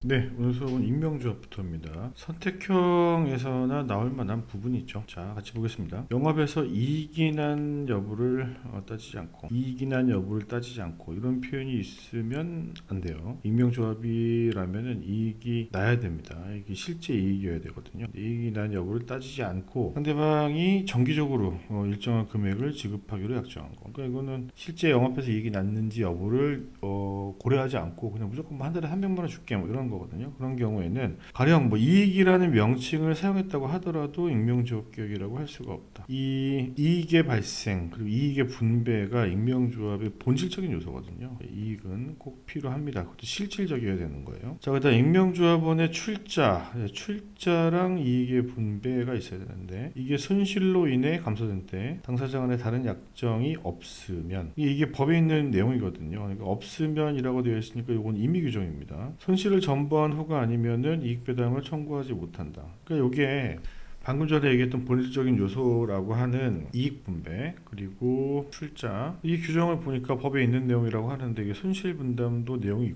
네, 오늘 수업은 익명조합부터입니다. 선택형에서나 나올 만한 부분이 있죠. 자, 같이 보겠습니다. 영업에서 이익이 난 여부를 따지지 않고, 이익이 난 여부를 따지지 않고, 이런 표현이 있으면 안 돼요. 익명조합이라면은 이익이 나야 됩니다. 이게 실제 이익이어야 되거든요. 이익이 난 여부를 따지지 않고, 상대방이 정기적으로 일정한 금액을 지급하기로 약정한 거. 그러니까 이거는 실제 영업에서 이익이 났는지 여부를 고려하지 않고, 그냥 무조건 뭐 한 달에 300만 원 줄게, 뭐 이런 거거든요. 그런 경우에는 가령 뭐 이익이라는 명칭을 사용했다고 하더라도 익명조합격이라고 할 수가 없다. 이 이익의 발생 그리고 이익의 분배가 익명조합의 본질적인 요소거든요. 이익은 꼭 필요합니다. 그것도 실질적이어야 되는 거예요. 자, 그다음 익명조합원의 출자랑 이익의 분배가 있어야 되는데, 이게 손실로 인해 감소된 때 당사자 간에 다른 약정이 없으면, 이게 법에 있는 내용이거든요. 그러니까 없으면이라고 되어 있으니까 이건 임의 규정입니다. 손실을 전부한 후가 아니면은 이익 배당을 청구하지 못한다. 그러니까 이게 방금 전에 얘기했던 본질적인 요소라고 하는 이익 분배 그리고 출자, 이 규정을 보니까 법에 있는 내용이라고 하는데, 이게 손실 분담도 내용이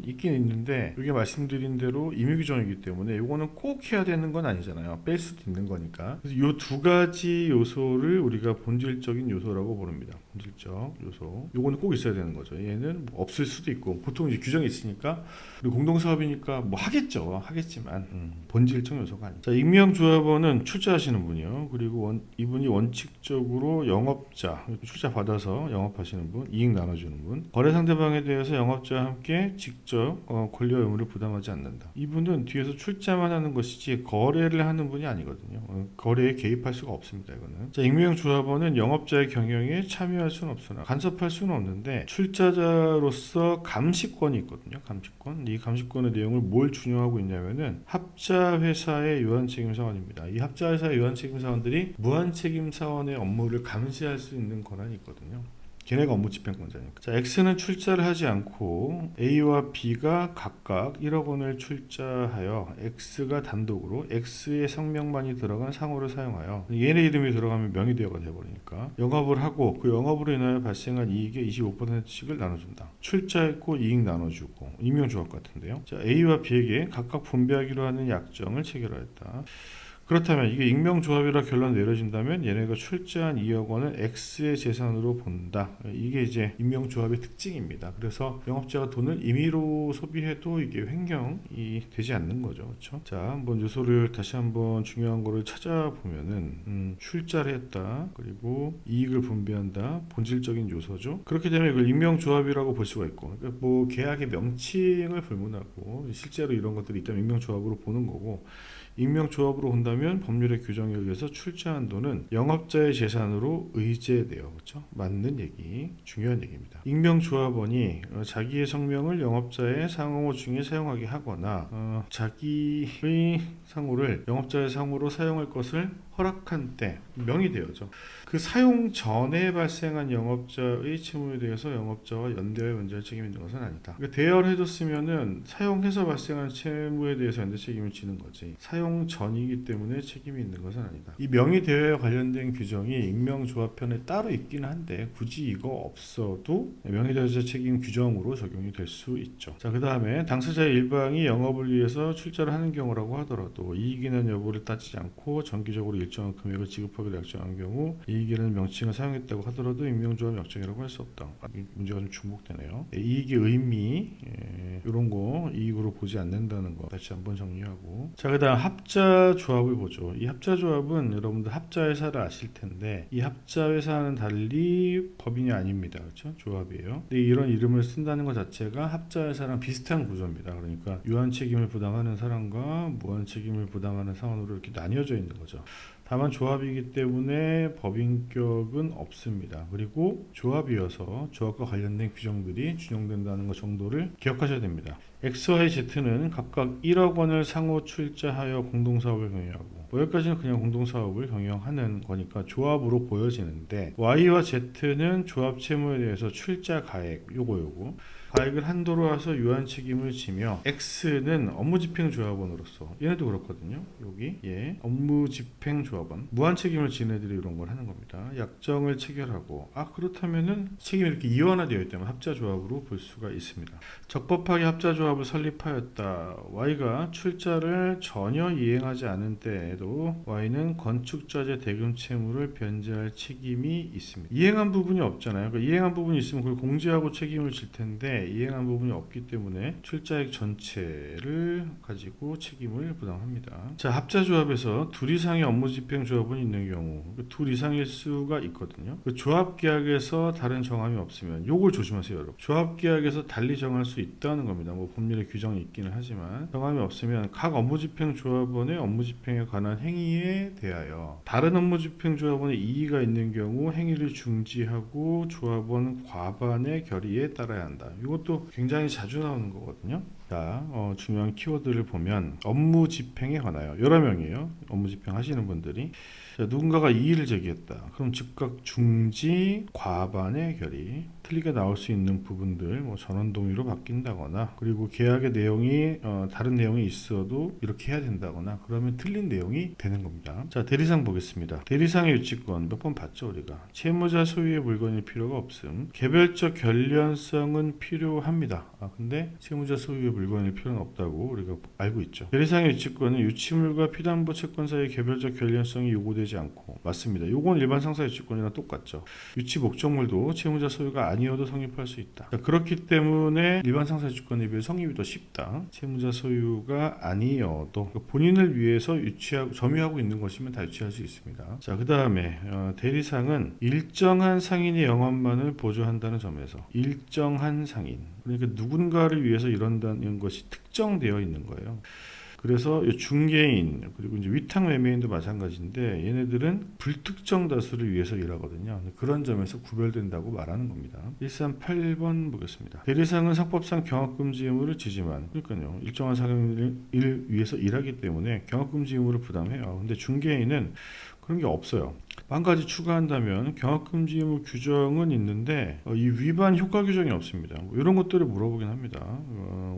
있긴 있는데, 이게 말씀드린 대로 임의 규정이기 때문에 이거는 꼭 해야 되는 건 아니잖아요. 뺄 수도 있는 거니까. 그래서 이 두 가지 요소를 우리가 본질적인 요소라고 부릅니다. 본질적 요소. 이거는 꼭 있어야 되는 거죠. 얘는 뭐 없을 수도 있고, 보통 이제 규정이 있으니까, 그리고 공동사업이니까 뭐 하겠지만 본질적 요소가 아니죠. 자, 익명조합원은 출자하시는 분이요. 그리고 이분이 원칙적으로 영업자, 출자 받아서 영업하시는 분, 이익 나눠주는 분, 거래 상대방에 대해서 영업자와 함께 직접 권리와 의무를 부담하지 않는다. 이분은 뒤에서 출자만 하는 것이지 거래를 하는 분이 아니거든요. 거래에 개입할 수가 없습니다. 이거는. 자, 익명조합원은 영업자의 경영에 참여할 수는 없으나 간섭할 수는 없는데, 출자자로서 감시권이 있거든요. 감시권. 이 감시권의 내용을 뭘 준용하고 있냐면은 합자회사의 유한책임사원입니다. 이 합자회사의 유한책임사원들이 무한책임사원의 업무를 감시할 수 있는 권한이 있거든요. 걔네가 업무 집행권자니까. 자, X는 출자를 하지 않고 A와 B가 각각 1억 원을 출자하여 X가 단독으로 X의 성명만이 들어간 상호를 사용하여, 얘네 이름이 들어가면 명의대여가 되어버리니까 영업을 하고, 그 영업으로 인하여 발생한 이익의 25%씩을 나눠준다. 출자했고 이익 나눠주고, 임명조합 같은데요. 자, A와 B에게 각각 분배하기로 하는 약정을 체결하였다. 그렇다면 이게 익명조합이라 결론 내려진다면 얘네가 출자한 2억 원을 X의 재산으로 본다. 이게 이제 익명조합의 특징입니다. 그래서 영업자가 돈을 임의로 소비해도 이게 횡령이 되지 않는 거죠. 그렇죠? 자, 한번 요소를 다시 한번 중요한 거를 찾아보면은 출자를 했다. 그리고 이익을 분배한다. 본질적인 요소죠. 그렇게 되면 이걸 익명조합이라고 볼 수가 있고, 그러니까 뭐 계약의 명칭을 불문하고 실제로 이런 것들이 있다면 익명조합으로 보는 거고, 익명조합으로 본다면 법률의 규정에 의해서 출자한 돈은 영업자의 재산으로 의제돼요. 그렇죠? 맞는 얘기, 중요한 얘기입니다. 익명조합원이 자기의 성명을 영업자의 상호 중에 사용하게 하거나 자기의 상호를 영업자의 상호로 사용할 것을 허락한 때 명의되어죠. 그 사용 전에 발생한 영업자의 채무에 대해서 영업자와 연대하여 면제할 책임이 있는 것은 아니다. 그러니까 대여를 해줬으면은 사용해서 발생한 채무에 대해서 연대 책임을 지는 거지, 사용 전이기 때문에 책임이 있는 것은 아니다. 이 명의대여와 관련된 규정이 익명조합편에 따로 있긴 한데, 굳이 이거 없어도 명의대여자 책임 규정으로 적용이 될 수 있죠. 자, 그 다음에 당사자의 일방이 영업을 위해서 출자를 하는 경우라고 하더라도 이익이나 여부를 따지지 않고 정기적으로 일정한 금액을 지급하기로 약정한 경우, 이익이라는 명칭을 사용했다고 하더라도 익명조합 약정이라고 할 수 없다. 이 문제가 좀 중복되네요. 이익의 의미, 이런 거 이익으로 보지 않는다는 거 다시 한번 정리하고, 자, 그 다음 합자조합을 보죠. 이 합자조합은 여러분들 합자회사를 아실 텐데, 이 합자회사는 달리 법인이 아닙니다. 그렇죠? 조합이에요. 근데 이런 이름을 쓴다는 것 자체가 합자회사랑 비슷한 구조입니다. 그러니까 유한 책임을 부담하는 사람과 무한 책임을 부담하는 사원으로 이렇게 나뉘어져 있는 거죠. 다만 조합이기 때문에 법인격은 없습니다. 그리고 조합이어서 조합과 관련된 규정들이 준용된다는 것 정도를 기억하셔야 됩니다. X와 Z는 각각 1억 원을 상호 출자하여 공동사업을 경영하고, 뭐 여기까지는 그냥 공동사업을 경영하는 거니까 조합으로 보여지는데, Y와 Z는 조합 채무에 대해서 출자 가액 요거 과액을 한도로 와서 유한 책임을 지며 X는 업무집행조합원으로서 얘네도 그렇거든요. 여기 업무집행조합원 무한 책임을 지는 애들이 이런 걸 하는 겁니다. 약정을 체결하고 그렇다면은 책임이 이렇게 이원화되어 있다면 합자조합으로 볼 수가 있습니다. 적법하게 합자조합을 설립하였다. Y가 출자를 전혀 이행하지 않은 때에도 Y는 건축자재 대금 채무를 변제할 책임이 있습니다. 이행한 부분이 없잖아요. 그러니까 이행한 부분이 있으면 그걸 공제하고 책임을 질 텐데 이행한 부분이 없기 때문에 출자액 전체를 가지고 책임을 부담합니다. 자, 합자조합에서 둘 이상의 업무집행조합원이 있는 경우 둘 이상일 수가 있거든요. 그 조합계약에서 다른 정함이 없으면 요걸 조심하세요, 여러분. 조합계약에서 달리 정할 수 있다는 겁니다. 뭐 법률에 규정이 있기는 하지만 정함이 없으면 각 업무집행조합원의 업무집행에 관한 행위에 대하여 다른 업무집행조합원의 이의가 있는 경우 행위를 중지하고 조합원 과반의 결의에 따라야 한다. 이것도 굉장히 자주 나오는 거거든요. 자, 중요한 키워드를 보면 업무집행에 관하여 여러 명이에요. 업무집행 하시는 분들이. 자, 누군가가 이의를 제기했다. 그럼 즉각 중지, 과반의 결의. 틀리게 나올 수 있는 부분들, 뭐 전원 동의로 바뀐다거나, 그리고 계약의 내용이 다른 내용이 있어도 이렇게 해야 된다거나, 그러면 틀린 내용이 되는 겁니다. 자, 대리상 보겠습니다. 대리상의 유치권 몇 번 봤죠, 우리가. 채무자 소유의 물건일 필요가 없음. 개별적 결련성은 필요합니다. 근데 채무자 소유의 물건일 필요는 없다고 우리가 알고 있죠. 대리상의 유치권은 유치물과 피담보 채권사의 개별적 결련성이 요구되지 않고, 맞습니다. 요건 일반 상사 유치권이랑 똑같죠. 유치 목적물도 채무자 소유가 아니어도 성립할 수 있다. 자, 그렇기 때문에 일반 상사 유치권에 비해 성립이 더 쉽다. 채무자 소유가 아니어도 본인을 위해서 점유하고 있는 것이면 다 유치할 수 있습니다. 자, 그 다음에 대리상은 일정한 상인의 영업만을 보조한다는 점에서 일정한 상인, 그러니까 누군가를 위해서 이런다는 것이 특정되어 있는 거예요. 그래서 중개인 그리고 이제 위탁 매매인도 마찬가지인데 얘네들은 불특정 다수를 위해서 일하거든요. 그런 점에서 구별된다고 말하는 겁니다. 138번 보겠습니다. 대리상은 상법상 경합금지 의무를 지지만, 그러니까요, 일정한 상인을 위해서 일하기 때문에 경합금지 의무를 부담해요. 근데 중개인은 그런 게 없어요. 한 가지 추가한다면 경합금지 의무 규정은 있는데 이 위반 효과 규정이 없습니다. 뭐 이런 것들을 물어보긴 합니다.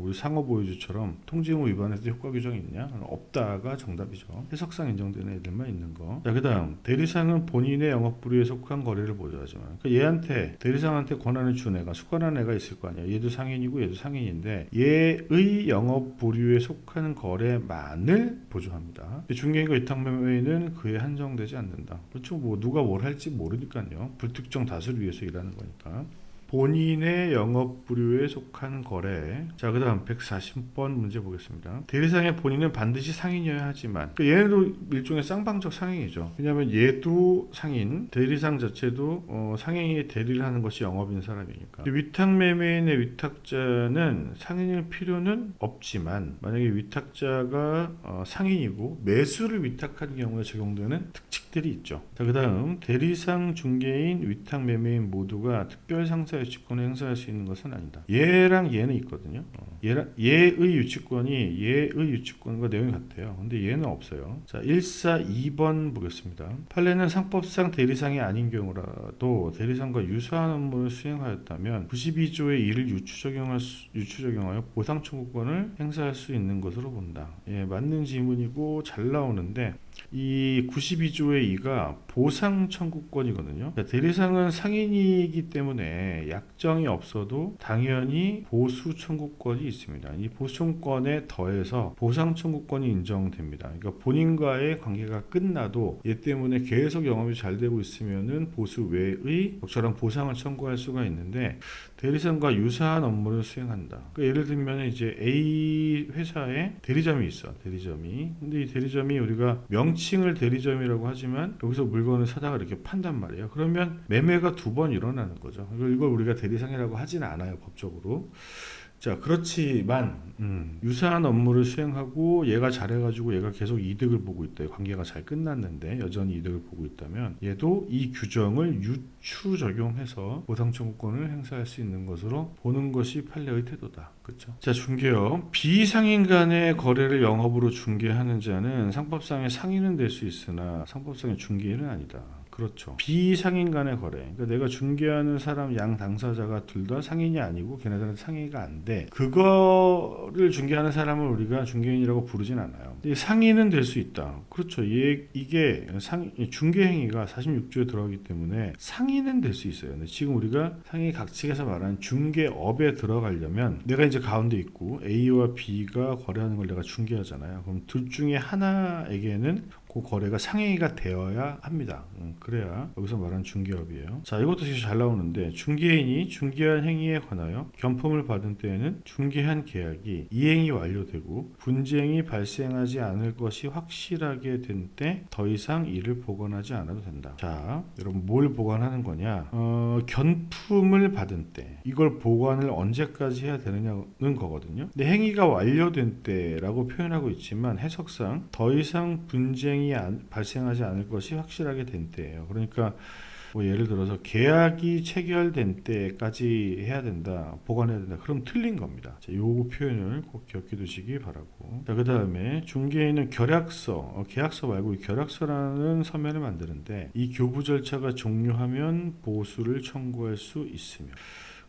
우리 상호보유주처럼 통지 의무 위반에서 효과 규정이 있냐? 없다가 정답이죠. 해석상 인정되는 애들만 있는 거. 자, 그다음 대리상은 본인의 영업 부류에 속한 거래를 보조하지만, 그러니까 얘한테 대리상한테 권한을 준 애가 숙관한 애가 있을 거 아니야. 얘도 상인이고 얘도 상인인데 얘의 영업 부류에 속한 거래만을 보조합니다. 중개인과 위탁매매는 그에 한정되지 않는다. 그렇죠. 뭐 누가 뭘 할지 모르니까요. 불특정 다수를 위해서 일하는 거니까. 본인의 영업 부류에 속한 거래. 자, 그 다음 140번 문제 보겠습니다. 대리상의 본인은 반드시 상인이어야 하지만, 그러니까 얘도 일종의 쌍방적 상인이죠. 왜냐하면 얘도 상인, 대리상 자체도 상인이 대리를 하는 것이 영업인 사람이니까. 위탁매매인의 위탁자는 상인일 필요는 없지만, 만약에 위탁자가 상인이고 매수를 위탁한 경우에 적용되는 특칙들이 있죠. 자, 그 다음 대리상, 중개인, 위탁매매인 모두가 특별상사 유치권을 행사할 수 있는 것은 아니다. 얘랑 얘는 있거든요. 얘의 유치권이 얘의 유치권과 내용이 같아요. 근데 얘는 없어요. 자, 142번 보겠습니다. 판례는 상법상 대리상이 아닌 경우라도 대리상과 유사한 업무를 수행하였다면 92조의 2를 유추적용하여 보상 청구권을 행사할 수 있는 것으로 본다. 예, 맞는 지문이고 잘 나오는데 이 92조의 2가 보상 청구권이거든요. 대리상은 상인이기 때문에 약정이 없어도 당연히 보수 청구권이 있습니다. 이 보수 청구권에 더해서 보상 청구권이 인정됩니다. 그러니까 본인과의 관계가 끝나도 얘 때문에 계속 영업이 잘 되고 있으면은 보수 외의 적절한 보상을 청구할 수가 있는데, 대리상과 유사한 업무를 수행한다. 그러니까 예를 들면 이제 A 회사에 대리점이 있어. 대리점이. 근데 이 대리점이 우리가 명칭을 대리점이라고 하지만 여기서 물건을 사다가 이렇게 판단 말이에요. 그러면 매매가 두 번 일어나는 거죠. 이걸 우리가 대리상이라고 하지는 않아요, 법적으로. 자, 그렇지만 유사한 업무를 수행하고 얘가 잘해가지고 얘가 계속 이득을 보고 있다. 관계가 잘 끝났는데 여전히 이득을 보고 있다면 얘도 이 규정을 유추 적용해서 보상 청구권을 행사할 수 있는 것으로 보는 것이 판례의 태도다. 그렇죠? 자, 중개업. 비상인 간의 거래를 영업으로 중개하는 자는 상법상의 상인은 될 수 있으나 상법상의 중개인은 아니다. 그렇죠. 비상인 간의 거래. 그러니까 내가 중개하는 사람 양 당사자가 둘 다 상인이 아니고 걔네들은 상의가 안 돼. 그거를 중개하는 사람을 우리가 중개인이라고 부르진 않아요. 상인은 될 수 있다. 그렇죠. 이게 중개 행위가 46조에 들어가기 때문에 상인은 될 수 있어요. 근데 지금 우리가 상위 각측에서 말하는 중개업에 들어가려면 내가 이제 가운데 있고 A와 B가 거래하는 걸 내가 중개하잖아요. 그럼 둘 중에 하나에게는 그 거래가 상행위가 되어야 합니다. 그래야 여기서 말하는 중개업이에요. 자, 이것도 되게 잘 나오는데 중개인이 중개한 행위에 관하여 겸품을 받은 때에는 중개한 계약이 이행이 완료되고 분쟁이 발생하지 않을 것이 확실하게 된 때 더 이상 이를 보관하지 않아도 된다. 자, 여러분 뭘 보관하는 거냐? 견품을 받은 때 이걸 보관을 언제까지 해야 되느냐는 거거든요. 근데 행위가 완료된 때라고 표현하고 있지만 해석상 더 이상 분쟁이 발생하지 않을 것이 확실하게 된 때예요. 그러니까 뭐 예를 들어서 계약이 체결된 때까지 해야 된다, 보관해야 된다. 그럼 틀린 겁니다. 자, 요 표현을 꼭 기억해 두시기 바라고. 자, 그 다음에 중개인은 계약서 말고 결약서라는 서면을 만드는데 이 교부 절차가 종료하면 보수를 청구할 수 있으며.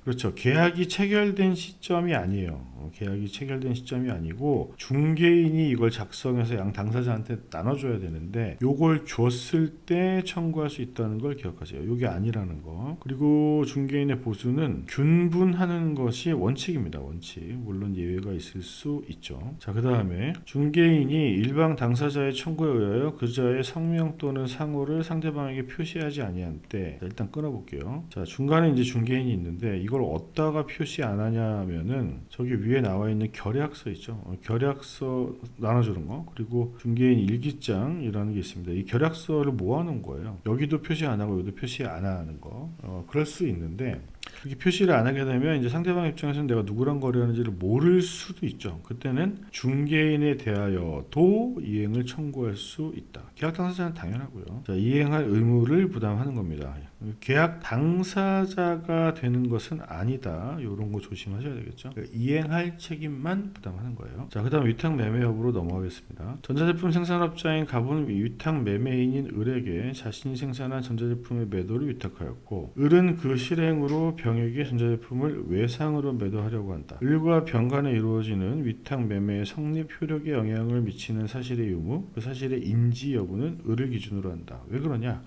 그렇죠. 계약이 체결된 시점이 아니에요. 계약이 체결된 시점이 아니고 중개인이 이걸 작성해서 양 당사자한테 나눠줘야 되는데 요걸 줬을 때 청구할 수 있다는 걸 기억하세요. 요게 아니라는 거. 그리고 중개인의 보수는 균분하는 것이 원칙입니다. 원칙. 물론 예외가 있을 수 있죠. 자, 그 다음에 중개인이 일방 당사자의 청구에 의하여 그자의 성명 또는 상호를 상대방에게 표시하지 아니한 때, 일단 끊어볼게요. 자, 중간에 이제 중개인이 있는데 이걸 어디다가 표시 안 하냐면은 저기 위에 나와 있는 결약서 있죠. 결약서 나눠주는 거, 그리고 중개인 일기장이라는 게 있습니다. 이 결약서를 모아놓은 거예요. 여기도 표시 안 하고 여기도 표시 안 하는 거. 그럴 수 있는데 그렇게 표시를 안 하게 되면 이제 상대방 입장에서는 내가 누구랑 거래하는지를 모를 수도 있죠. 그때는 중개인에 대하여도 이행을 청구할 수 있다. 계약 당사자는 당연하고요. 자, 이행할 의무를 부담하는 겁니다. 계약 당사자가 되는 것은 아니다. 이런 거 조심하셔야 되겠죠. 그러니까 이행할 책임만 부담하는 거예요. 자, 그 다음 위탁 매매 여부로 넘어가겠습니다. 전자제품 생산업자인 갑은 위탁 매매인인 을에게 자신이 생산한 전자제품의 매도를 위탁하였고, 을은 그 실행으로 병에게 전자제품을 외상으로 매도하려고 한다. 을과 병 간에 이루어지는 위탁 매매의 성립 효력에 영향을 미치는 사실의 유무, 그 사실의 인지 여부는 을을 기준으로 한다. 왜 그러냐?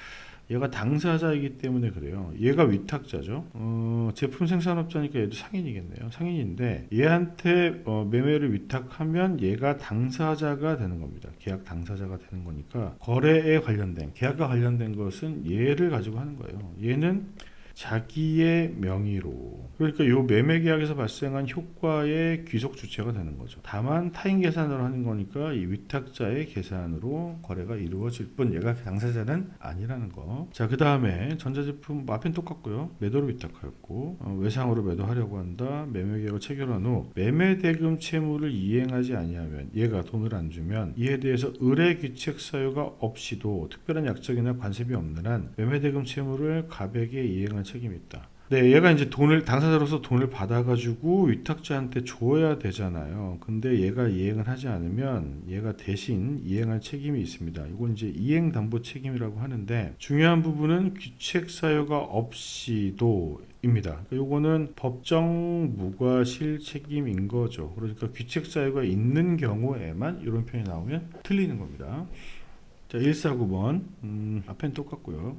얘가 당사자이기 때문에 그래요. 얘가 위탁자죠. 제품 생산업자니까 얘도 상인이겠네요. 상인인데 얘한테 매매를 위탁하면 얘가 당사자가 되는 겁니다. 계약 당사자가 되는 거니까 거래에 관련된, 계약과 관련된 것은 얘를 가지고 하는 거예요. 얘는 자기의 명의로, 그러니까 이 매매 계약에서 발생한 효과의 귀속 주체가 되는 거죠. 다만 타인 계산으로 하는 거니까 이 위탁자의 계산으로 거래가 이루어질 뿐 얘가 당사자는 아니라는 거. 자, 그 다음에 전자제품 앞엔 똑같고요. 매도를 위탁하였고 외상으로 매도하려고 한다. 매매 계약을 체결한 후 매매 대금 채무를 이행하지 아니하면, 얘가 돈을 안 주면 이에 대해서 의뢰 귀책 사유가 없이도 특별한 약정이나 관습이 없는 한 매매 대금 채무를 갑에게 이행한 책임이 있다. 네, 얘가 이제 당사자로서 돈을 받아가지고 위탁자한테 줘야 되잖아요. 근데 얘가 이행을 하지 않으면 얘가 대신 이행할 책임이 있습니다. 이건 이제 이행담보 책임이라고 하는데 중요한 부분은 귀책 사유가 없이도 입니다. 요거는 법정 무과실 책임인 거죠. 그러니까 귀책 사유가 있는 경우에만 이런 표현이 나오면 틀리는 겁니다. 자, 149번. 앞엔 똑같고요.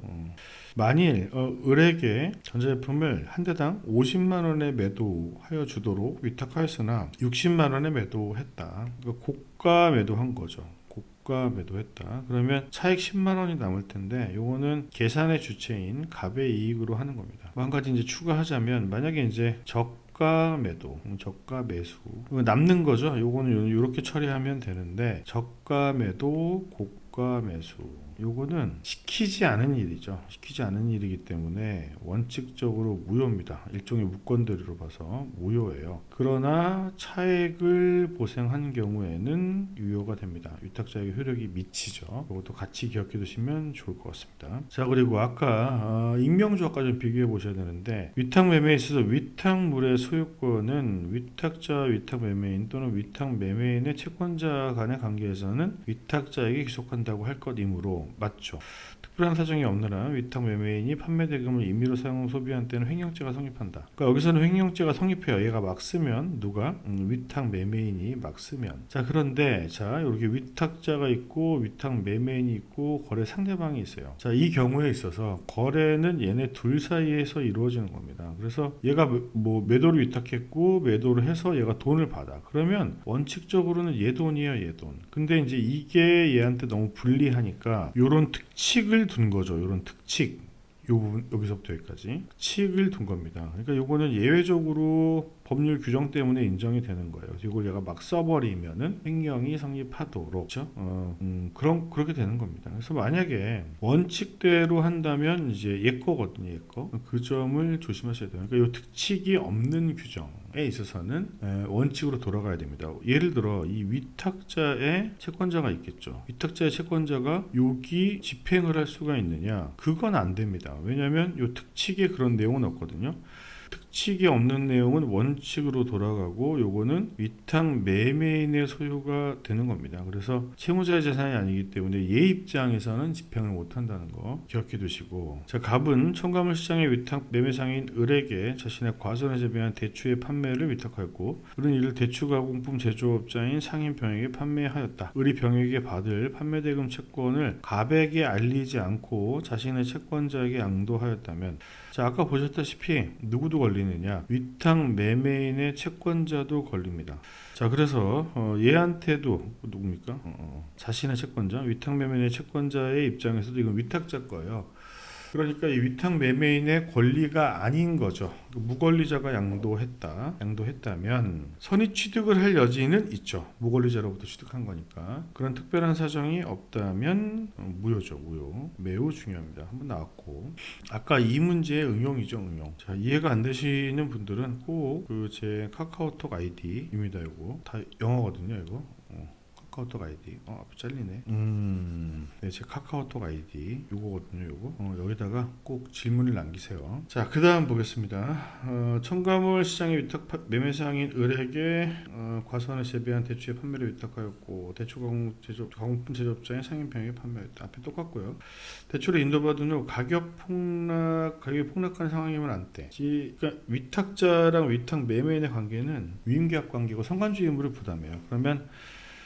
만일 을에게 전자제품을 한 대당 50만 원에 매도하여 주도록 위탁하였으나 60만 원에 매도했다. 그러니까 고가 매도한 거죠. 고가 매도했다. 그러면 차익 10만 원이 남을 텐데 요거는 계산의 주체인 갑의 이익으로 하는 겁니다. 한 가지 이제 추가하자면, 만약에 이제 저가 매도, 저가 매수 남는 거죠. 요거는 이렇게 처리하면 되는데, 저가 매도, 고가 매수, 요거는 시키지 않은 일이죠. 시키지 않은 일이기 때문에 원칙적으로 무효입니다. 일종의 무권대리로 봐서 무효예요. 그러나 차액을 보상한 경우에는 유효가 됩니다. 위탁자에게 효력이 미치죠. 이것도 같이 기억해 두시면 좋을 것 같습니다. 자, 그리고 아까 익명조합과 좀 비교해 보셔야 되는데, 위탁 매매에 있어서 위탁물의 소유권은 위탁자, 위탁 매매인 또는 위탁 매매인의 채권자 간의 관계에서는 위탁자에게 귀속한다고 할 것이므로 맞죠. 특별한 사정이 없는 한 위탁 매매인이 판매 대금을 임의로 사용 소비한 때는 횡령죄가 성립한다. 그러니까 여기서는 횡령죄가 성립해요. 얘가 막 쓰면 누가 위탁 매매인이 막 쓰면. 자, 그런데 자, 여기 위탁자가 있고 위탁 매매인이 있고 거래 상대방이 있어요. 자, 이 경우에 있어서 거래는 얘네 둘 사이에서 이루어지는 겁니다. 그래서 얘가 뭐 매도를 위탁했고 매도를 해서 얘가 돈을 받아. 그러면 원칙적으로는 얘 돈이에요, 얘 돈. 근데 이제 이게 얘한테 너무 불리하니까 요런 특칙을 둔 거죠. 요런 특칙. 요 부분 여기서부터 여기까지 특칙을 둔 겁니다. 그러니까 요거는 예외적으로 법률 규정 때문에 인정이 되는 거예요. 이걸 얘가 막 써버리면은 횡령이 성립하도록, 그렇죠? 그렇게 되는 겁니다. 그래서 만약에 원칙대로 한다면 이제 얘 거거든요, 얘 거. 그 점을 조심하셔야 돼요. 그러니까 이 특칙이 없는 규정에 있어서는 원칙으로 돌아가야 됩니다. 예를 들어 이 위탁자의 채권자가 있겠죠. 위탁자의 채권자가 여기 집행을 할 수가 있느냐? 그건 안 됩니다. 왜냐하면 이 특칙에 그런 내용은 없거든요. 특칙이 없는 내용은 원칙으로 돌아가고 요거는 위탁 매매인의 소유가 되는 겁니다. 그래서 채무자의 재산이 아니기 때문에 얘 입장에서는 집행을 못 한다는 거 기억해 두시고, 자, 갑은 첨가물 시장의 위탁 매매상인 을에게 자신의 과선에 재배한 대추의 판매를 위탁하였고 을은 이를 대추 가공품 제조업자인 상인병에게 판매하였다. 을이 병에게 받을 판매대금 채권을 갑에게 알리지 않고 자신의 채권자에게 양도하였다면, 자, 아까 보셨다시피 누구도 걸리느냐? 위탁 매매인의 채권자도 걸립니다. 자, 그래서 얘한테도 누굽니까? 자신의 채권자, 위탁 매매인의 채권자의 입장에서도 이건 위탁자 거예요. 그러니까 이 위탁 매매인의 권리가 아닌 거죠. 무권리자가 양도했다면 선의 취득을 할 여지는 있죠. 무권리자로부터 취득한 거니까. 그런 특별한 사정이 없다면 무효죠. 무효. 매우 중요합니다. 한번 나왔고, 아까 이 문제의 응용이죠. 응용. 자, 이해가 안 되시는 분들은 꼭 그 제 카카오톡 아이디입니다. 이거 다 영어거든요. 이거. 카카오톡 아이디. 앞에 잘리네. 네, 제 카카오톡 아이디 요거거든요. 요거. 여기다가 꼭 질문을 남기세요. 자, 그 다음 보겠습니다. 첨가물 시장의 위탁 매매상인 을에게 과선을 재배한 대추의 판매를 위탁하였고 대추 가공품 제조업자인 상인병에게 판매했다. 앞에 똑같고요. 대추를 인도받은 후 가격이 폭락하는 상황이면 안 돼. 그러니까 위탁자랑 위탁 매매인의 관계는 위임계약 관계고 선관주 의무를 부담해요. 그러면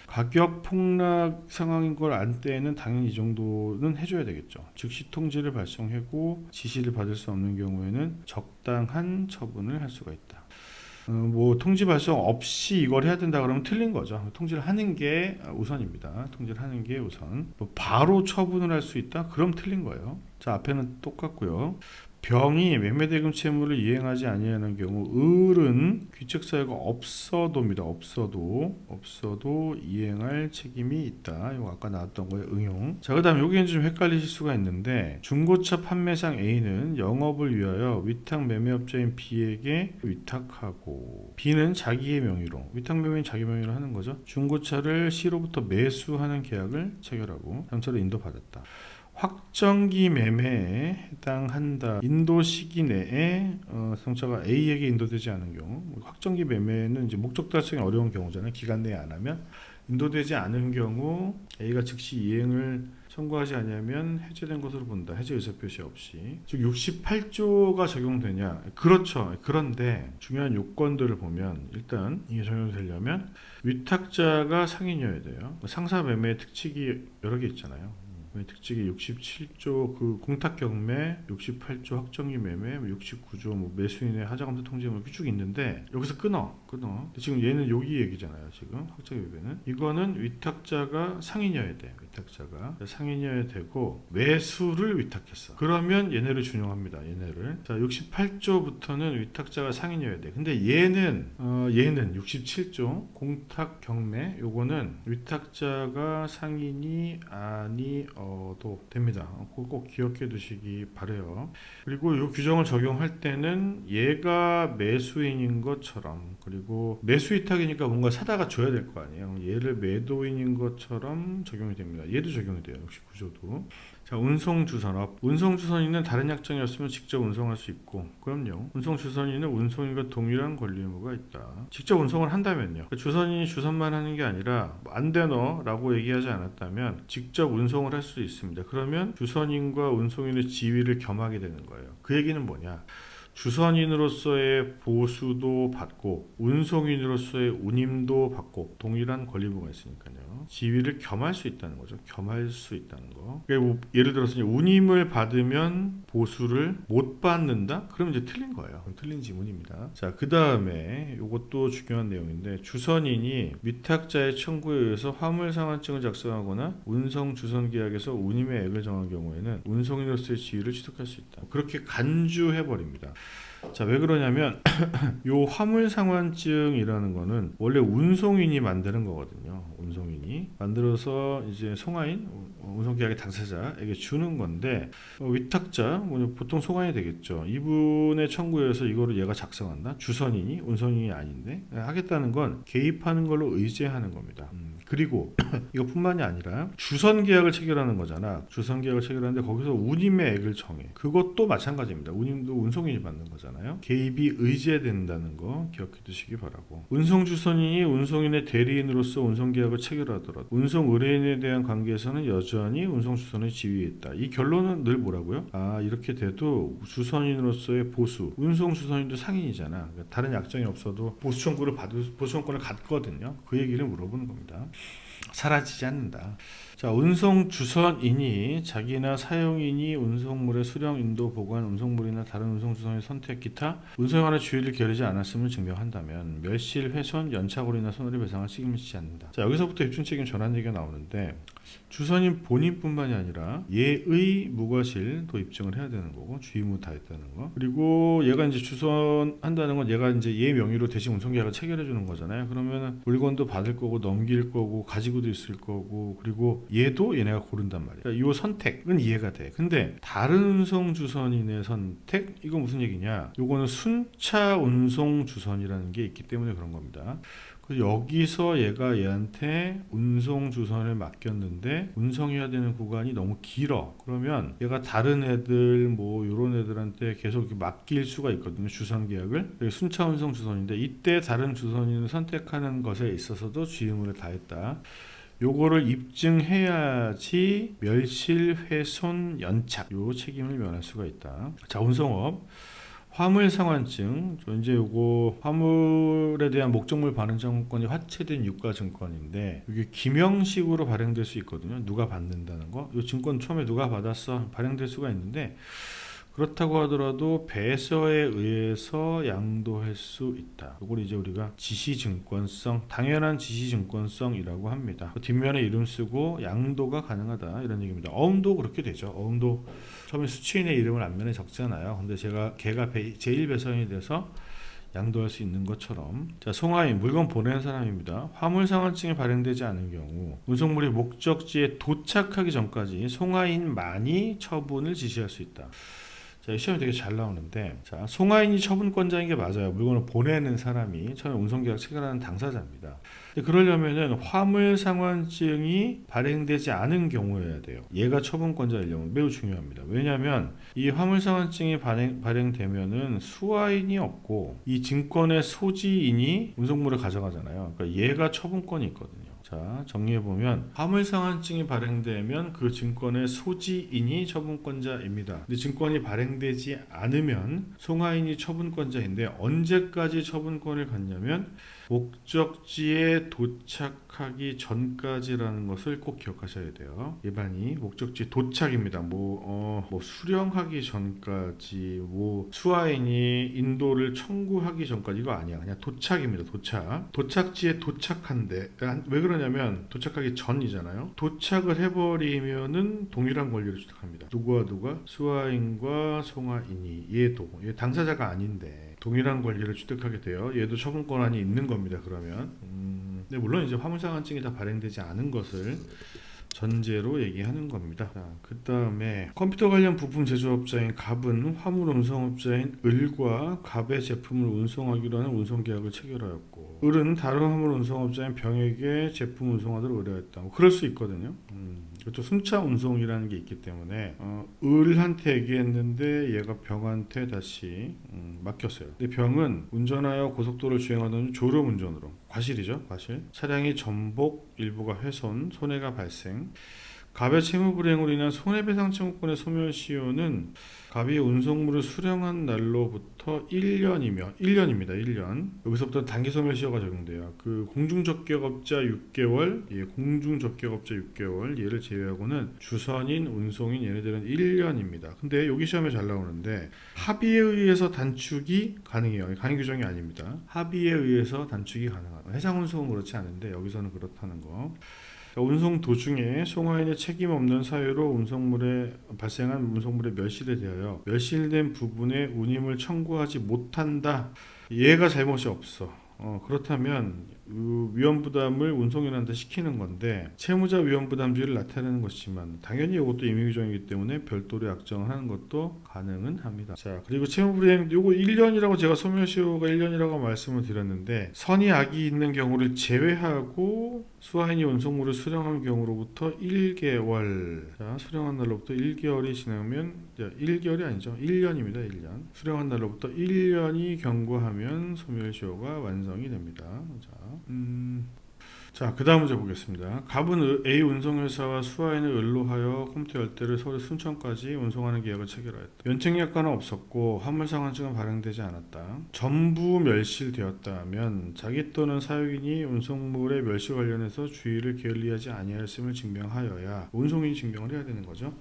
가격 폭락 상황인 걸 알 때에는 당연히 이 정도는 해줘야 되겠죠. 즉시 통지를 발송하고 지시를 받을 수 없는 경우에는 적당한 처분을 할 수가 있다. 뭐 통지 발송 없이 이걸 해야 된다 그러면 틀린 거죠. 통지를 하는 게 우선입니다. 통지를 하는 게 우선. 뭐 바로 처분을 할 수 있다? 그럼 틀린 거예요. 자, 앞에는 똑같고요. 병이 매매대금 채무를 이행하지 아니하는 경우 을은 귀책사유가 없어도입니다. 없어도 이행할 책임이 있다. 이거 아까 나왔던 거에 응용. 자, 그 다음 여기는 좀 헷갈리실 수가 있는데 중고차 판매상 A는 영업을 위하여 위탁 매매업자인 B에게 위탁하고 B는 자기의 명의로, 위탁 매매인 자기 명의로 하는 거죠. 중고차를 C로부터 매수하는 계약을 체결하고 상처를 인도받았다. 확정기 매매에 해당한다. 인도 시기 내에 상처가 A에게 인도되지 않은 경우, 확정기 매매는 이제 목적 달성이 어려운 경우잖아요. 기간 내에 안 하면. 인도되지 않은 경우 A가 즉시 이행을 청구하지 않으면 해제된 것으로 본다. 해제 의사표시 없이. 즉 68조가 적용되냐? 그렇죠. 그런데 중요한 요건들을 보면 일단 이게 적용되려면 위탁자가 상인이어야 돼요. 상사 매매의 특칙이 여러 개 있잖아요. 특징이 67조 그 공탁 경매, 68조 확정기 매매, 69조 뭐 매수인의 하자감사 통지 뭐 쭉 있는데 여기서 끊어. 지금 얘는 여기 얘기잖아요. 지금 확정기 매매는 이거는 위탁자가 상인이어야 돼. 위탁자가 상인이어야 되고 매수를 위탁했어. 그러면 얘네를 준용합니다. 얘네를. 자, 68조부터는 위탁자가 상인이어야 돼. 근데 얘는 67조 공탁 경매 요거는 위탁자가 상인이 아니어도 됩니다. 그거 꼭 기억해 두시기 바래요. 그리고 이 규정을 적용할 때는 얘가 매수인인 것처럼, 그리고 매수위탁이니까 뭔가 사다가 줘야 될 거 아니에요. 얘를 매도인인 것처럼 적용이 됩니다. 얘도 적용이 돼요. 69조도. 자, 운송주선업. 운송주선인은 다른 약정이었으면 직접 운송할 수 있고, 그럼요. 운송주선인은 운송인과 동일한 권리 의무가 있다. 직접 운송을 한다면요. 주선인이 주선만 하는 게 아니라 안 되너라고 얘기하지 않았다면 직접 운송을 할 수 있습니다. 그러면 주선인과 운송인의 지위를 겸하게 되는 거예요. 그 얘기는 뭐냐? 주선인으로서의 보수도 받고 운송인으로서의 운임도 받고 동일한 권리부가 있으니까요. 지위를 겸할 수 있다는 거죠. 겸할 수 있다는 거. 그러니까 예를 들어서 운임을 받으면 보수를 못 받는다? 그럼 이제 틀린 거예요. 그럼 틀린 지문입니다. 자, 그 다음에 이것도 중요한 내용인데 주선인이 위탁자의 청구에 의해서 화물상환증을 작성하거나 운송주선계약에서 운임의 액을 정한 경우에는 운송인으로서의 지위를 취득할 수 있다. 그렇게 간주해버립니다. 자, 왜 그러냐면 요 화물상환증이라는 거는 원래 운송인이 만드는 거거든요. 운송인이 만들어서 이제 송화인, 운송계약의 당사자에게 주는 건데 위탁자, 보통 송화인이 되겠죠. 이분의 청구에 의해서 이거를 얘가 작성한다. 주선인이 운송인이 아닌데 하겠다는 건 개입하는 걸로 의제하는 겁니다. 그리고 이것뿐만이 아니라 주선계약을 체결하는 거잖아. 주선계약을 체결하는데 거기서 운임의 액을 정해. 그것도 마찬가지입니다. 운임도 운송인이 받는 거잖아요. 개입이 의제된다는 거 기억해 두시기 바라고. 운송주선인이 운송인의 대리인으로서 운송계약을 체결하더라도 운송 의뢰인에 대한 관계에서는 여전히 운송주선의 지위에 있다. 이 결론은 늘 뭐라고요? 아, 이렇게 돼도 주선인으로서의 보수, 운송주선인도 상인이잖아. 그러니까 다른 약정이 없어도 보수 청구를 보수 청구권을 갖거든요. 그 얘기를 물어보는 겁니다. 사라지지 않는다. 자, 운송주선인이 자기나 사용인이 운송물의 수령, 인도, 보관, 운송물이나 다른 운송주선의 선택, 기타 운송에 관한 주의를 기울이지 않았음을 증명한다면 멸실, 훼손, 연착오류나 손해를 배상할 책임을 지지 않는다. 자, 여기서부터 입증책임 전환 얘기가 나오는데 주선인 본인뿐만이 아니라 얘의 무과실도 입증을 해야 되는 거고 주의무 다 했다는 거. 그리고 얘가 이제 주선한다는 건 얘가 이제 얘 명의로 대신 운송계약을 체결해 주는 거잖아요. 그러면 물건도 받을 거고 넘길 거고 가지고도 있을 거고 그리고 얘도 얘네가 고른단 말이야. 그러니까 이 선택은 이해가 돼. 근데 다른 운송주선인의 선택? 이건 무슨 얘기냐? 요거는 순차 운송주선이라는 게 있기 때문에 그런 겁니다. 여기서 얘가 얘한테 운송주선을 맡겼는데 운송해야 되는 구간이 너무 길어. 그러면 얘가 다른 애들 뭐 요런 애들한테 계속 맡길 수가 있거든요. 주선계약을. 순차 운송주선인데 이때 다른 주선인을 선택하는 것에 있어서도 주의무를 다했다. 요거를 입증해야지 멸실, 훼손, 연착 요 책임을 면할 수가 있다. 자, 운송업 화물상환증, 이제 요거 화물에 대한 목적물 반환증권이 화체된 유가증권인데 이게 기명식으로 발행될 수 있거든요. 누가 받는다는 거. 이 증권 처음에 누가 받았어 발행될 수가 있는데 그렇다고 하더라도 배서에 의해서 양도할 수 있다. 이걸 이제 우리가 지시증권성, 당연한 지시증권성이라고 합니다. 뒷면에 이름 쓰고 양도가 가능하다 이런 얘기입니다. 어음도 그렇게 되죠. 어음도 처음에 수취인의 이름을 앞면에 적잖아요. 근데 걔가 제1배선이 돼서 양도할 수 있는 것처럼. 자, 송화인 물건 보내는 사람입니다. 화물상환증이 발행되지 않은 경우 운송물이 목적지에 도착하기 전까지 송화인만이 처분을 지시할 수 있다. 자, 시험이 되게 잘 나오는데, 자, 송화인이 처분권자인 게 맞아요. 물건을 보내는 사람이 처음에 운송계약 체결하는 당사자입니다. 그러려면은 화물상환증이 발행되지 않은 경우여야 돼요. 얘가 처분권자일 경우 매우 중요합니다. 왜냐하면 이 화물상환증이 발행되면은 수화인이 없고 이 증권의 소지인이 운송물을 가져가잖아요. 그러니까 얘가 처분권이 있거든요. 자, 정리해보면 화물상환증이 발행되면 그 증권의 소지인이 처분권자입니다. 근데 증권이 발행되지 않으면 송화인이 처분권자인데 언제까지 처분권을 갖냐면 목적지에 도착하기 전까지라는 것을 꼭 기억하셔야 돼요. 예반이 목적지 도착입니다. 뭐 수령하기 전까지, 뭐 수화인이 인도를 청구하기 전까지 이거 아니야. 그냥 도착입니다. 도착지에 도착한데 왜 그러냐면 도착하기 전이잖아요. 도착을 해버리면은 동일한 권리를 취득합니다. 누가 수화인과 송화인이 얘 당사자가 아닌데 동일한 권리를 취득하게 돼요. 얘도 처분 권한이 있는 겁니다. 그러면 근데 물론 이제 화물상환증이 다 발행되지 않은 것을 전제로 얘기하는 겁니다. 그 다음에 컴퓨터 관련 부품 제조업자인 갑은 화물 운송업자인 을과 갑의 제품을 운송하기로 하는 운송계약을 체결하였고, 을은 다른 화물 운송업자인 병에게 제품 운송하도록 의뢰했다. 뭐 그럴 수 있거든요. 또 순차 운송이라는 게 있기 때문에 을한테 얘기했는데 얘가 병한테 다시 맡겼어요. 근데 병은 운전하여 고속도로를 주행하던 졸음 운전으로, 과실이죠, 과실. 차량이 전복, 일부가 훼손, 손해가 발생. 갑의 채무 불이행으로 인한 손해배상 청구권의 소멸시효는 갑이 운송물을 수령한 날로부터 1년입니다. 1년. 여기서부터 단기 소멸시효가 적용돼요. 그 공중적격업자 6개월, 공중적격업자 6개월 얘를 제외하고는 주선인, 운송인 얘네들은 1년입니다. 근데 여기 시험에 잘 나오는데 합의에 의해서 단축이 가능해요. 강의 규정이 아닙니다. 합의에 의해서 단축이 가능하다. 해상 운송은 그렇지 않은데 여기서는 그렇다는 거. 운송 도중에 송화인의 책임 없는 사유로 발생한 운송물의 멸실에 대하여 멸실된 부분에 운임을 청구하지 못한다. 얘가 잘못이 없어. 그렇다면 위험부담을 운송인한테 시키는 건데, 채무자 위험부담주의를 나타내는 것이지만 당연히 이것도 임의규정이기 때문에 별도로 약정을 하는 것도 가능은 합니다. 자, 그리고 채무불이행 요거 1년이라고 제가 소멸시효가 1년이라고 말씀을 드렸는데, 선의 악이 있는 경우를 제외하고 수화인이 운송물을 수령한 경우로부터 1개월, 자, 수령한 날로부터 1개월이 지나면, 1개월이 아니죠, 1년입니다. 1년. 수령한 날로부터 1년이 경과하면 소멸시효가 완성이 됩니다. 자, 그 다음 문제 보겠습니다. 갑은 A 운송회사와 수화인을 을로하여 컴퓨터 10대를 서울 순천까지 운송하는 계약을 체결하였다. 연착약관은 없었고 화물상환증은 발행되지 않았다. 전부 멸실되었다면 자기 또는 사유인이 운송물의 멸실 관련해서 주의를 게을리하지 아니하였음을 증명하여야 운송인이 증명을 해야 되는 거죠.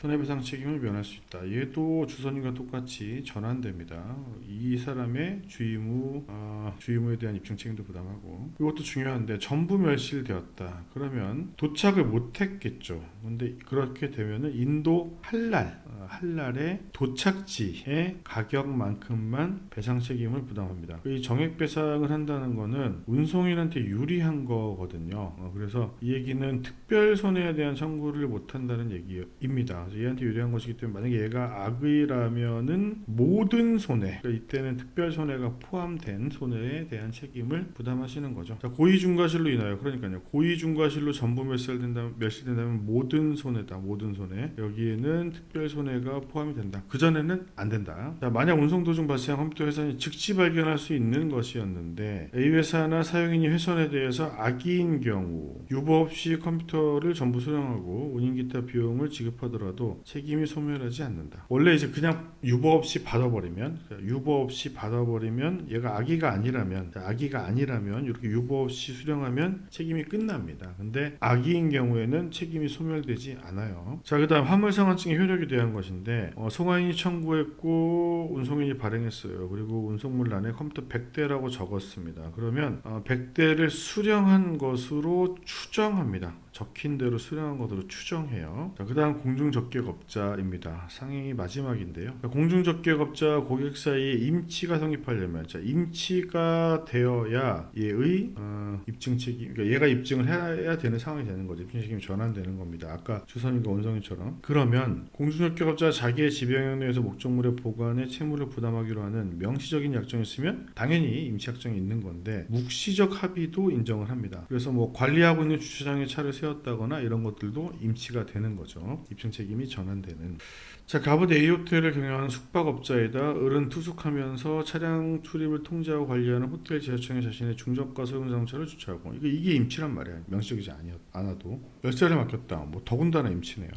손해배상 책임을 면할 수 있다. 얘도 주선인과 똑같이 전환됩니다. 이 사람의 주의무에 대한 입증 책임도 부담하고, 이것도 중요한데 전부 멸실되었다. 그러면 도착을 못했겠죠. 근데 그렇게 되면은 인도 할날의 도착지의 가격만큼만 배상 책임을 부담합니다. 이 정액 배상을 한다는 거는 운송인한테 유리한 거거든요. 그래서 이 얘기는 특별 손해에 대한 청구를 못한다는 얘기입니다. 얘한테 유리한 것이기 때문에 만약에 얘가 악의라면은 모든 손해, 그러니까 이때는 특별 손해가 포함된 손해에 대한 책임을 부담하시는 거죠. 자, 고의중과실로 인하여, 그러니까요, 고의중과실로 전부 멸실된다면 모든 손해다. 모든 손해. 여기에는 특별 손해가 포함이 된다. 그전에는 안 된다. 자, 만약 운송 도중 발생한 컴퓨터 훼손이 즉시 발견할 수 있는 것이었는데 A 회사나 사용인이 훼손에 대해서 악의인 경우 유보 없이 컴퓨터를 전부 수령하고 운임 기타 비용을 지급하더라도 책임이 소멸하지 않는다. 원래 이제 그냥 유보 없이 받아버리면 얘가 악의가 아니라면 이렇게 유보 없이 수령하면 책임이 끝납니다. 근데 악의인 경우에는 책임이 소멸되지 않아요. 자, 그 다음 화물상환증의 효력에 대한 것인데, 송화인이 청구했고 운송인이 발행했어요. 그리고 운송물란에 컴퓨터 100대라고 적었습니다. 그러면 100대를 수령한 것으로 추정합니다. 적힌 대로 수령한 것으로 추정해요. 자, 그 다음 공중적격업자입니다. 상행이 마지막인데요. 공중적격업자 고객 사이에 임치가 성립하려면, 자, 임치가 되어야 얘의 입증 책임, 그러니까 얘가 입증을 해야 되는 상황이 되는 거죠. 입증 책임이 전환되는 겁니다. 아까 주선인과 운송인처럼. 그러면 공중적격업자가 자기의 지배영역 내에서 목적물의 보관에 채무를 부담하기로 하는 명시적인 약정이 있으면 당연히 임치약정이 있는 건데, 묵시적 합의도 인정을 합니다. 그래서 뭐 관리하고 있는 주차장에 차를 세웠다거나 이런 것들도 임치가 되는 거죠. 입증 책임이 전환되는. 자, 갑은 A호텔을 경영하는 숙박업자이다. 을은 투숙하면서 차량 출입을 통제하고 관리하는 호텔 지하청에 자신의 중저가 소형자동차를 주차하고, 이게 임치란 말이야. 명시적이지 않아도. 열쇠를 맡겼다. 뭐 더군다나 임치네요.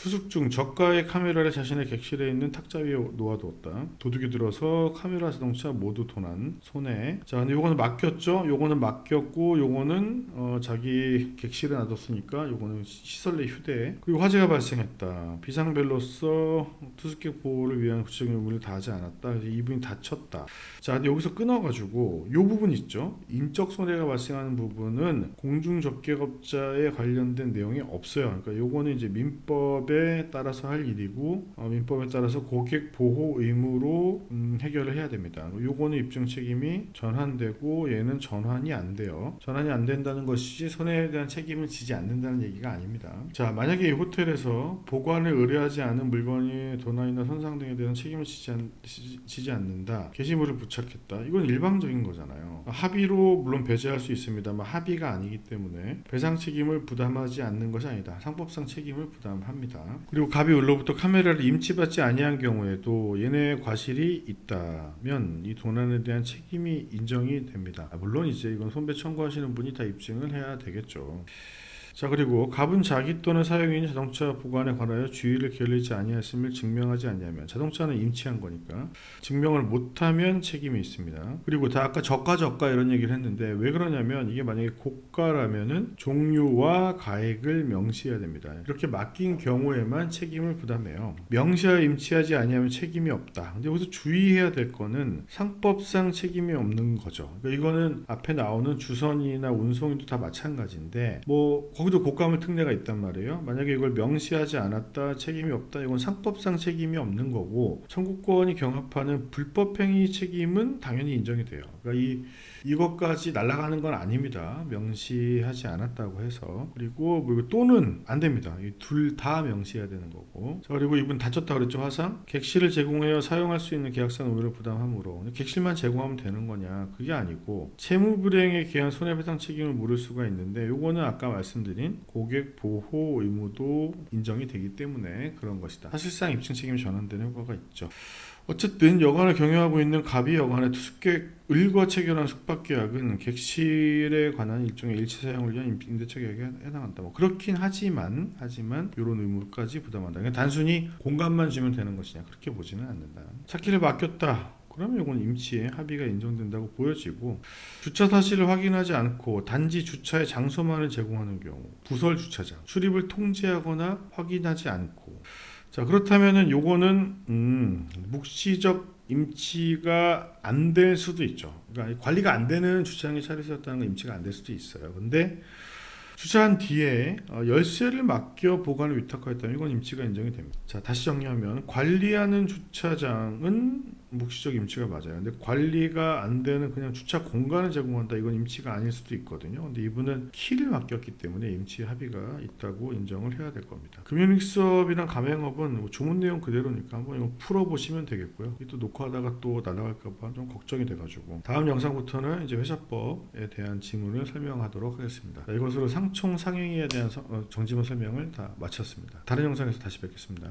투숙 중 저가의 카메라를 자신의 객실에 있는 탁자 위에 놓아두었다. 도둑이 들어서 카메라 자동차 모두 도난, 손해. 자, 근데 요거는 맡겼죠. 요거는 맡겼고, 요거는 자기 객실에 놔뒀으니까 요거는 시설 내 휴대. 그리고 화재가 발생했다. 자, 비상벨로서 투숙객 보호를 위한 구체적인 의무를 다하지 않았다. 그래서 이분이 다쳤다. 자, 근데 여기서 끊어가지고 요 부분 있죠. 인적 손해가 발생하는 부분은 공중접객업자에 관련된 내용이 없어요. 그러니까 요거는 이제 민법에 따라서 할 일이고 민법에 따라서 고객 보호 의무로 해결을 해야 됩니다. 요거는 입증 책임이 전환되고 얘는 전환이 안 돼요. 전환이 안 된다는 것이 손해에 대한 책임을 지지 않는다는 얘기가 아닙니다. 자, 만약에 이 호텔에서 보관을 의뢰하지 않은 물건이 도난이나 손상 등에 대한 책임을 지지 않는다. 게시물을 부착했다. 이건 일방적인 거잖아요. 합의로 물론 배제할 수 있습니다만 합의가 아니기 때문에 배상 책임을 부담하지 않는 것이 아니다. 상법상 책임을 부담합니다. 그리고 갑이 을로부터 카메라를 임치받지 아니한 경우에도 얘네의 과실이 있다면 이 도난에 대한 책임이 인정이 됩니다. 물론 이제 이건 손배 청구하시는 분이 다 입증을 해야 되겠죠. 자, 그리고 갑은 자기 또는 사용인이 자동차 보관에 관하여 주의를 기울이지 아니하였음을 증명하지 않냐면, 자동차는 임치한 거니까 증명을 못하면 책임이 있습니다. 그리고 다 아까 저가 이런 얘기를 했는데 왜 그러냐면 이게 만약에 고가라면은 종류와 가액을 명시해야 됩니다. 이렇게 맡긴 경우에만 책임을 부담해요. 명시하여 임치하지 아니하면 책임이 없다. 근데 여기서 주의해야 될 거는 상법상 책임이 없는 거죠. 그러니까 이거는 앞에 나오는 주선이나 운송인도 다 마찬가지인데 뭐 거기도 곡감을 특례가 있단 말이에요. 만약에 이걸 명시하지 않았다, 책임이 없다, 이건 상법상 책임이 없는 거고, 청구권이 경합하는 불법행위 책임은 당연히 인정이 돼요. 그러니까 이것까지 날아가는 건 아닙니다. 명시하지 않았다고 해서. 그리고 또는 안 됩니다. 둘 다 명시해야 되는 거고. 자, 그리고 이분 다쳤다 그랬죠. 화상. 객실을 제공하여 사용할 수 있는 계약상 의무를 부담하므로 객실만 제공하면 되는 거냐? 그게 아니고 채무 불이행에 기한 손해배상 책임을 물을 수가 있는데, 요거는 아까 말씀드린 고객 보호 의무도 인정이 되기 때문에 그런 것이다. 사실상 입증 책임이 전환되는 효과가 있죠. 어쨌든 여관을 경영하고 있는 갑이 여관의 투숙객 을과 체결한 숙박계약은 객실에 관한 일종의 일체 사용을 위한 임대차 계약에 해당한다. 뭐 그렇긴 하지만 이런 의무까지 부담한다. 그냥 단순히 공간만 주면 되는 것이냐, 그렇게 보지는 않는다. 찾기를 맡겼다. 그러면 이건 임치에 합의가 인정된다고 보여지고, 주차 사실을 확인하지 않고 단지 주차의 장소만을 제공하는 경우, 부설 주차장, 출입을 통제하거나 확인하지 않고, 자, 그렇다면은 요거는 묵시적 임치가 안 될 수도 있죠. 그러니까 관리가 안 되는 주차장에 차를 세웠다는 건 임치가 안 될 수도 있어요. 근데 주차한 뒤에 열쇠를 맡겨 보관을 위탁하였다면 이건 임치가 인정이 됩니다. 자, 다시 정리하면 관리하는 주차장은 묵시적 임치가 맞아요. 근데 관리가 안 되는 그냥 주차 공간을 제공한다, 이건 임치가 아닐 수도 있거든요. 근데 이분은 키를 맡겼기 때문에 임치 합의가 있다고 인정을 해야 될 겁니다. 금융익수업이랑 가맹업은 주문 내용 그대로니까 한번 이거 풀어보시면 되겠고요. 또 녹화하다가 또 날아갈까봐 좀 걱정이 돼가지고 다음 영상부터는 이제 회사법에 대한 지문을 설명하도록 하겠습니다. 자, 이것으로 상총 상행위에 대한 정지문 설명을 다 마쳤습니다. 다른 영상에서 다시 뵙겠습니다.